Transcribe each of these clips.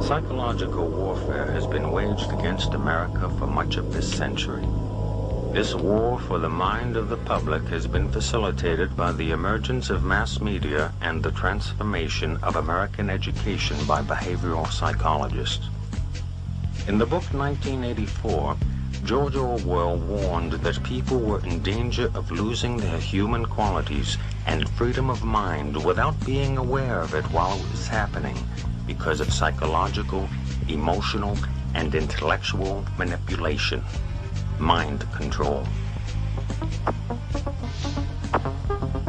Psychological warfare has been waged against America for much of this century. This war for the mind of the public has been facilitated by the emergence of mass media and the transformation of American education by behavioral psychologists. In the book 1984, George Orwell warned that people were in danger of losing their human qualities and freedom of mind without being aware of it while it was happening because of psychological, emotional, and intellectual manipulation, mind control.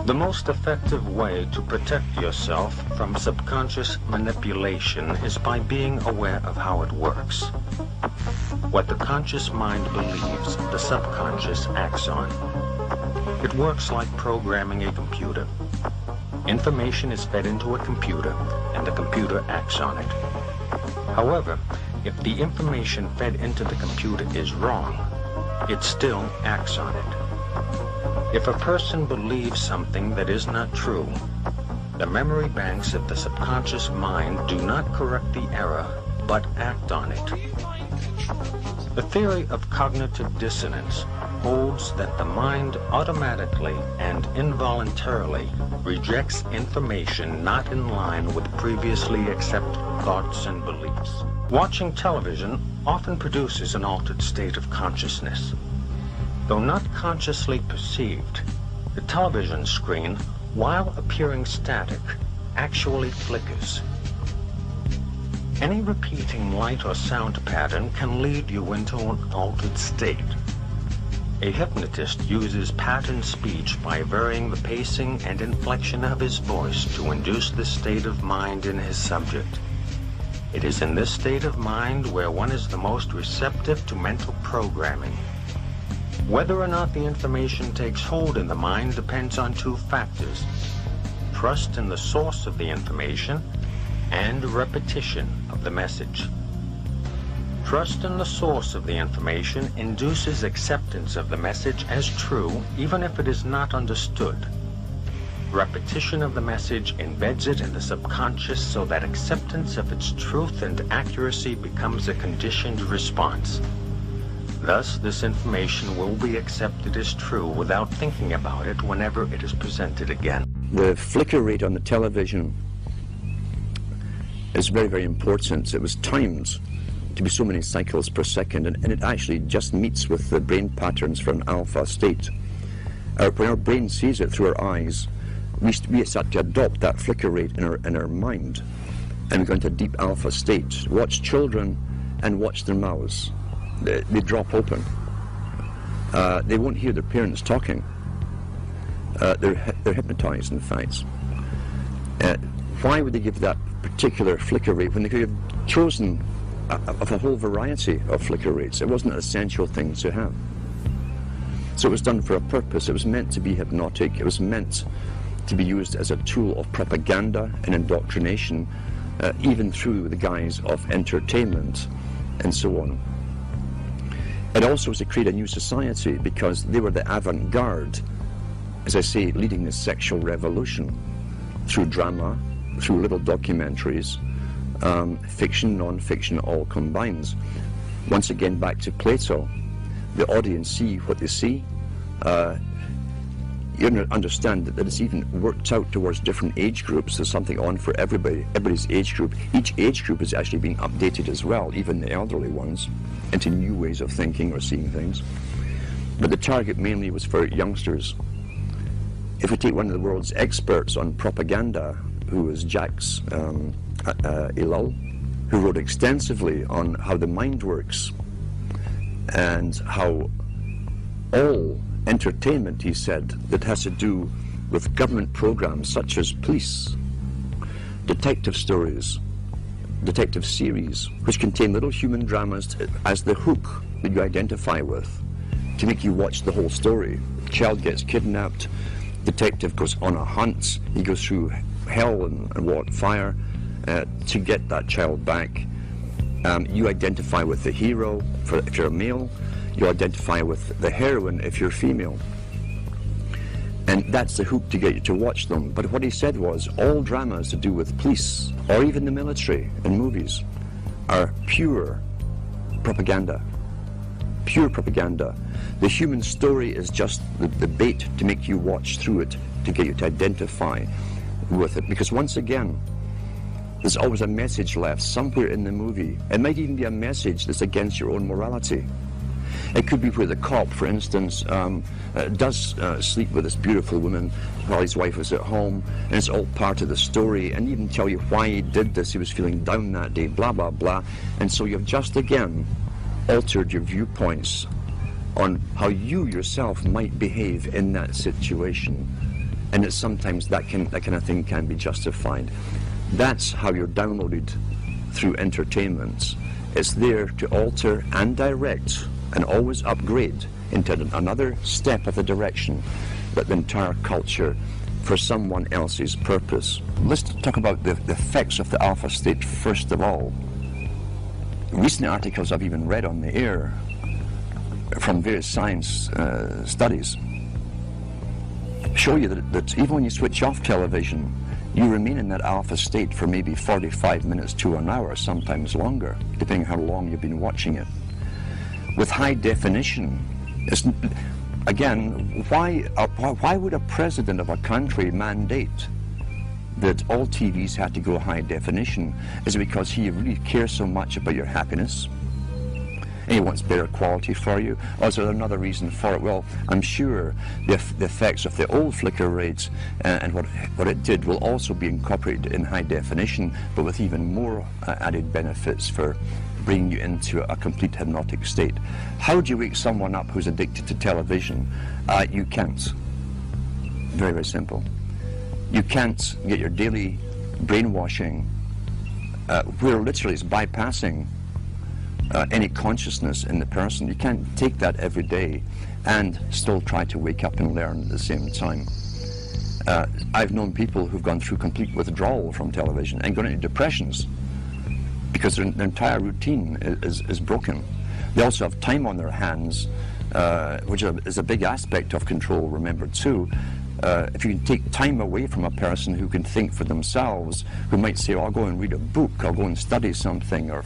The most effective way to protect yourself from subconscious manipulation is by being aware of how it works. What the conscious mind believes, the subconscious acts on. It works like programming a computer. Information is fed into a computer, and the computer acts on it. However, if the information fed into the computer is wrong, it still acts on it. If a person believes something that is not true, the memory banks of the subconscious mind do not correct the error, but act on it. The theory of cognitive dissonance holds that the mind automatically and involuntarily rejects information not in line with previously accepted thoughts and beliefs. Watching television often produces an altered state of consciousness. Though not consciously perceived, the television screen, while appearing static, actually flickers. Any repeating light or sound pattern can lead you into an altered state. A hypnotist uses pattern speech by varying the pacing and inflection of his voice to induce this state of mind in his subject. It is in this state of mind where one is the most receptive to mental programming. Whether or not the information takes hold in the mind depends on two factors: trust in the source of the information and repetition of the message. Trust in the source of the information induces acceptance of the message as true, even if it is not understood. Repetition of the message embeds it in the subconscious so that acceptance of its truth and accuracy becomes a conditioned response. Thus, this information will be accepted as true without thinking about it whenever it is presented again. The flicker rate on the television is very, very important. It was timed to be so many cycles per second, and it actually just meets with the brain patterns for an alpha state. When our brain sees it through our eyes, we start to adopt that flicker rate in our mind, and we go into a deep alpha state. Watch children and watch their mouths. They drop open. They won't hear their parents talking. They're hypnotized, in fact. Why would they give that particular flicker rate when they could have chosen of a whole variety of flicker rates? It wasn't an essential thing to have. So it was done for a purpose. It was meant to be hypnotic. It was meant to be used as a tool of propaganda and indoctrination, even through the guise of entertainment and so on. It also was to create a new society because they were the avant-garde, as I say, leading the sexual revolution through drama, through little documentaries, fiction, non-fiction, all combines. Once again, back to Plato, the audience see what they see. You understand that it's even worked out towards different age groups. There's something on for everybody's age group. Each age group is actually being updated as well, even the elderly ones, into new ways of thinking or seeing things. But the target mainly was for youngsters. If we take one of the world's experts on propaganda, who was Jacques Ellul, who wrote extensively on how the mind works and how all entertainment, he said, that has to do with government programs such as police, detective stories, detective series, which contain little human dramas as the hook that you identify with to make you watch the whole story. Child gets kidnapped, detective goes on a hunt, he goes through hell and fire to get that child back. You identify with the hero if you're a male, you identify with the heroine if you're female. And that's the hook to get you to watch them. But what he said was, all dramas to do with police, or even the military in movies, are pure propaganda. Pure propaganda. The human story is just the bait to make you watch through it, to get you to identify with it. Because once again, there's always a message left somewhere in the movie. It might even be a message that's against your own morality. It could be where the cop, for instance, does sleep with this beautiful woman while his wife was at home, and it's all part of the story, and even tell you why he did this. He was feeling down that day, blah, blah, blah. And so you've just again altered your viewpoints on how you yourself might behave in that situation. And it's sometimes that kind of thing can be justified. That's how you're downloaded through entertainment. It's there to alter and direct and always upgrade into another step of the direction that the entire culture for someone else's purpose. Let's talk about the effects of the alpha state first of all. Recent articles I've even read on the air from various science studies show you that even when you switch off television, you remain in that alpha state for maybe 45 minutes to an hour, sometimes longer, depending how long you've been watching it. With high definition, again, why would a president of a country mandate that all TVs had to go high definition? Is it because he really cares so much about your happiness? And he wants better quality for you? Or is there another reason for it? Well, I'm sure the effects of the old flicker rates and what it did will also be incorporated in high definition, but with even more added benefits for bringing you into a complete hypnotic state. How do you wake someone up who's addicted to television? You can't. Very, very simple. You can't get your daily brainwashing where literally it's bypassing any consciousness in the person. You can't take that every day and still try to wake up and learn at the same time. I've known people who've gone through complete withdrawal from television and gone into depressions because their entire routine is broken. They also have time on their hands, which is a big aspect of control, remember too. If you can take time away from a person who can think for themselves, who might say, oh, I'll go and read a book, I'll go and study something, or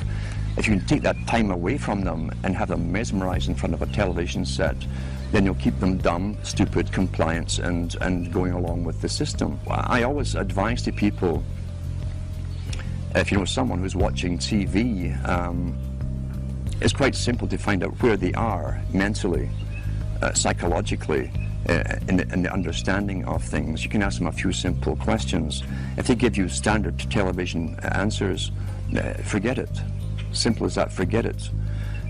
if you can take that time away from them and have them mesmerized in front of a television set, then you'll keep them dumb, stupid, compliant, and going along with the system. I always advise to people, if you know someone who's watching TV, it's quite simple to find out where they are mentally, psychologically, in the understanding of things. You can ask them a few simple questions. If they give you standard television answers, forget it. Simple as that, forget it.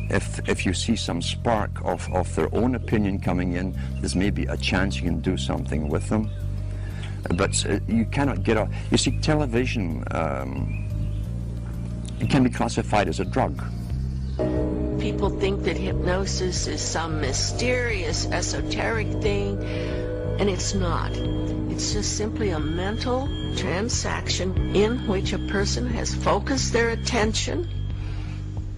If you see some spark of their own opinion coming in, there's maybe a chance you can do something with them. But you cannot get off. You see, television, it can be classified as a drug. People think that hypnosis is some mysterious, esoteric thing, and it's not. It's just simply a mental transaction in which a person has focused their attention,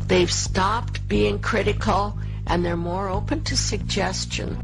they've stopped being critical, and they're more open to suggestion.